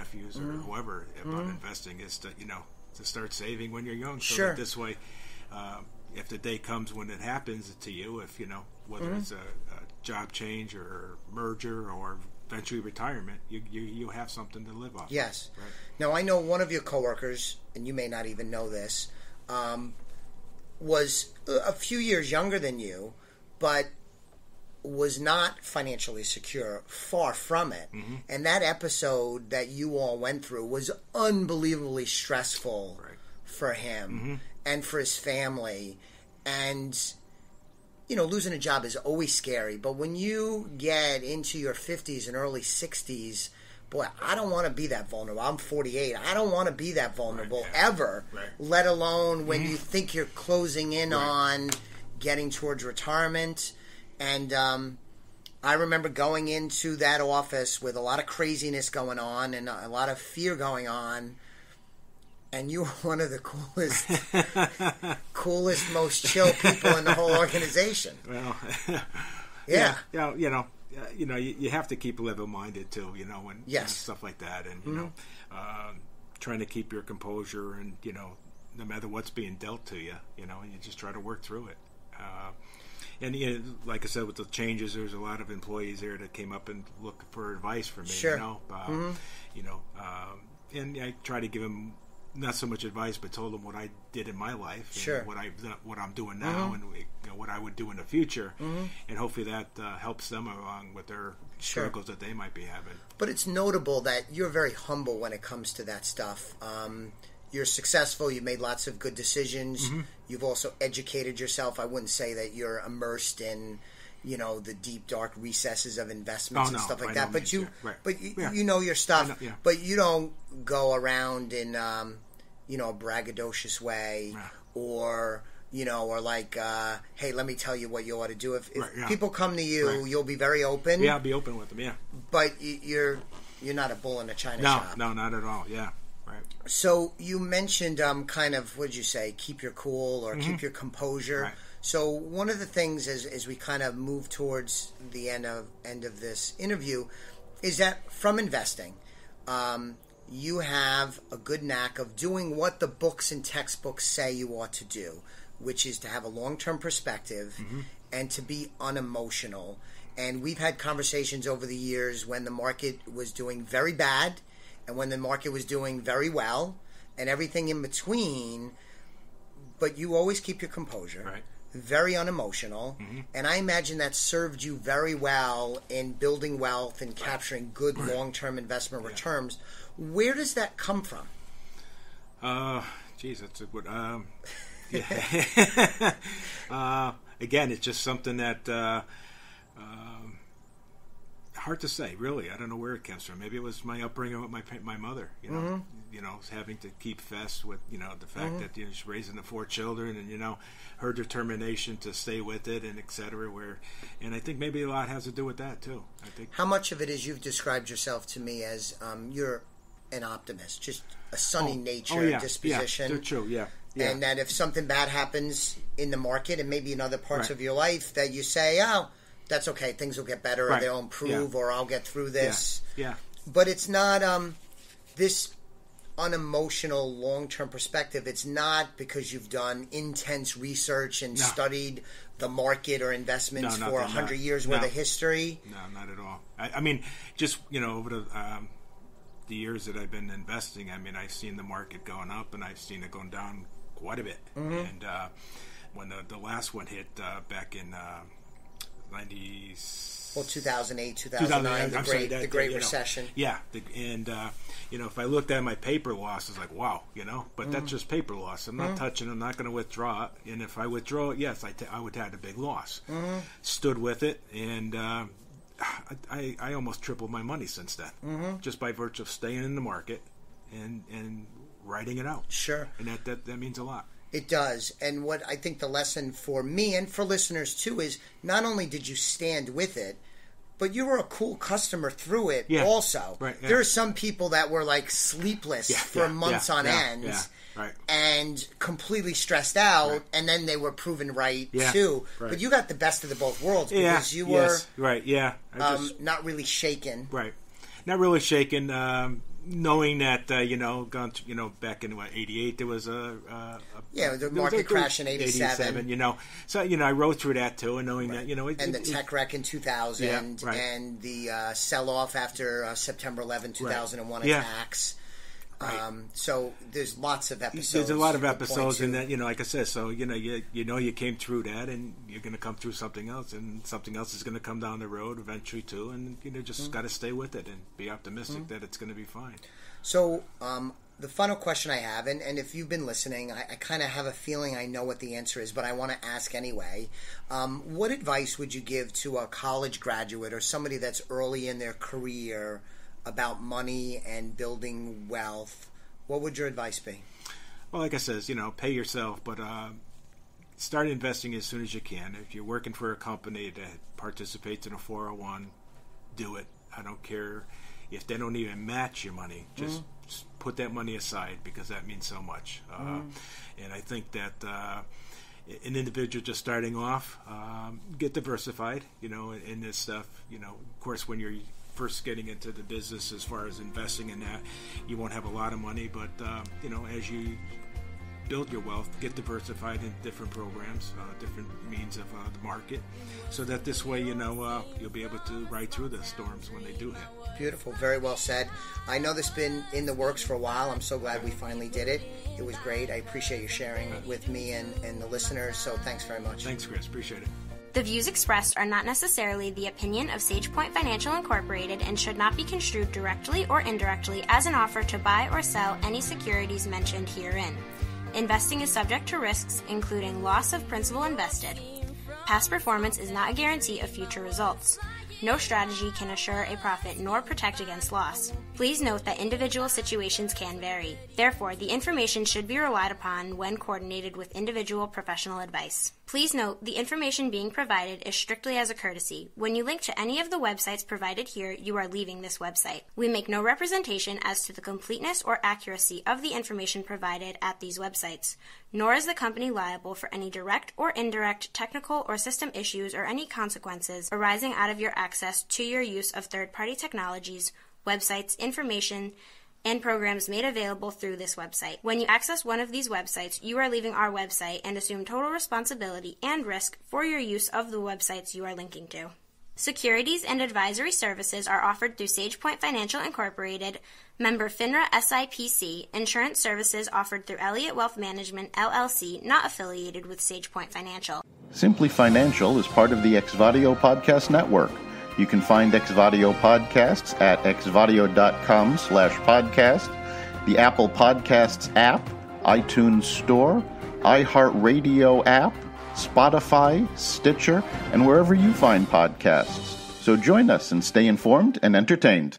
nephews or whoever about investing is to, to start saving when you're young. So Sure. that this way, if the day comes when it happens to you, if, whether it's a job change or merger or eventually retirement, you have something to live off. Yes. Right. Now, I know one of your coworkers, and you may not even know this, was a few years younger than you, but was not financially secure, far from it. Mm-hmm. And that episode that you all went through was unbelievably stressful for him and for his family. And, losing a job is always scary. But when you get into your 50s and early 60s, boy, I don't want to be that vulnerable. I'm 48. I don't want to be that vulnerable ever, let alone when you think you're closing in on getting towards retirement. And I remember going into that office with a lot of craziness going on and a lot of fear going on. And you were one of the coolest, most chill people in the whole organization. Well, yeah. You have to keep level-minded too, when stuff like that, and trying to keep your composure, and no matter what's being dealt to you, you just try to work through it. And like I said, with the changes, there's a lot of employees there that came up and looked for advice from me. Sure. And I try to give them not so much advice, but told them what I did in my life, and what I'm doing now, and what I would do in the future, and hopefully that helps them along with their struggles that they might be having. But it's notable that you're very humble when it comes to that stuff. You're successful. You've made lots of good decisions. You've also educated yourself. I wouldn't say that you're immersed in, the deep, dark recesses of investments and stuff like that. But you know your stuff. But you don't go around in, a braggadocious way, or like, hey, let me tell you what you ought to do. If people come to you, you'll be very open. Yeah, I'll be open with them. Yeah. But you're not a bull in a china shop. No, not at all. Yeah. Right. So you mentioned kind of, what did you say, keep your cool or keep your composure. Right. So one of the things as we kind of move towards the end of this interview is that from investing, you have a good knack of doing what the books and textbooks say you ought to do, which is to have a long-term perspective and to be unemotional. And we've had conversations over the years when the market was doing very bad and when the market was doing very well, and everything in between, but you always keep your composure. Right. Very unemotional, and I imagine that served you very well in building wealth and capturing good long-term investment returns. Where does that come from? That's a good... again, it's just something that... hard to say, really. I don't know where it comes from. Maybe it was my upbringing with my mother. Having to keep fast with the fact that she's raising the 4 children, and her determination to stay with it, and etc. And I think maybe a lot has to do with that too. I think. How much of it is you've described yourself to me as you're an optimist, just a sunny nature disposition. Yeah, true. Yeah. And that if something bad happens in the market and maybe in other parts of your life, that you say, oh, that's okay, things will get better, or they'll improve, or I'll get through this. Yeah. But it's not this unemotional long-term perspective. It's not because you've done intense research and studied the market or investments for 100 years worth of history. No, not at all. I mean, just over the years that I've been investing, I mean, I've seen the market going up and I've seen it going down quite a bit. And when the last one hit back in 2008, 2009, the Great Recession. If I looked at my paper losses, like, wow, but that's just paper loss. I'm not touching it. I'm not going to withdraw it. And if I withdraw it, yes, I would have had a big loss. Stood with it, and I almost tripled my money since then, just by virtue of staying in the market and writing it out. Sure. And that means a lot. It does. And what I think the lesson for me and for listeners too is not only did you stand with it, but you were a cool customer through it also. Right, There are some people that were like sleepless for months on end and completely stressed out, and then they were proven right too. Right. But you got the best of the both worlds because you were not really shaken. Right. Not really shaken. knowing that gone to, back in '88 there was the market crash in '87. So I rode through that too, and knowing that and the tech wreck in 2000, and the sell off after September 11, 2001 attacks. So there's lots of episodes. There's a lot of episodes, and that like I said, so you came through that, and you're going to come through something else, and something else is going to come down the road eventually too, and just got to stay with it and be optimistic that it's going to be fine. So the final question I have, and if you've been listening, I kind of have a feeling I know what the answer is, but I want to ask anyway. What advice would you give to a college graduate or somebody that's early in their career about money and building wealth? What would your advice be? Well, like I said, pay yourself, but start investing as soon as you can. If you're working for a company that participates in a 401, do it. I don't care if they don't even match your money. Just put that money aside, because that means so much. And I think that an individual just starting off, get diversified, in this stuff. Of course, when you're first getting into the business as far as investing in that, you won't have a lot of money, but as you build your wealth, get diversified in different programs, different means of the market, so that this way you'll be able to ride through the storms when they do hit. Beautiful. Very well said. I know this has been in the works for a while. I'm so glad we finally did it. It was great. I appreciate you sharing with me and the listeners, so thanks very much. Thanks, Chris. Appreciate it. The views expressed are not necessarily the opinion of SagePoint Financial Incorporated and should not be construed directly or indirectly as an offer to buy or sell any securities mentioned herein. Investing is subject to risks, including loss of principal invested. Past performance is not a guarantee of future results. No strategy can assure a profit nor protect against loss. Please note that individual situations can vary. Therefore, the information should be relied upon when coordinated with individual professional advice. Please note, the information being provided is strictly as a courtesy. When you link to any of the websites provided here, you are leaving this website. We make no representation as to the completeness or accuracy of the information provided at these websites, nor is the company liable for any direct or indirect technical or system issues or any consequences arising out of your access to your use of third-party technologies, websites, information, and programs made available through this website. When you access one of these websites, you are leaving our website and assume total responsibility and risk for your use of the websites you are linking to. Securities and advisory services are offered through SagePoint Financial Incorporated, member FINRA SIPC. Insurance services offered through Elliott Wealth Management, LLC, not affiliated with SagePoint Financial. Simply Financial is part of the Exvadio Podcast Network. You can find Exvadio podcasts at exvadio.com/podcast, the Apple Podcasts app, iTunes Store, iHeartRadio app, Spotify, Stitcher, and wherever you find podcasts. So join us and stay informed and entertained.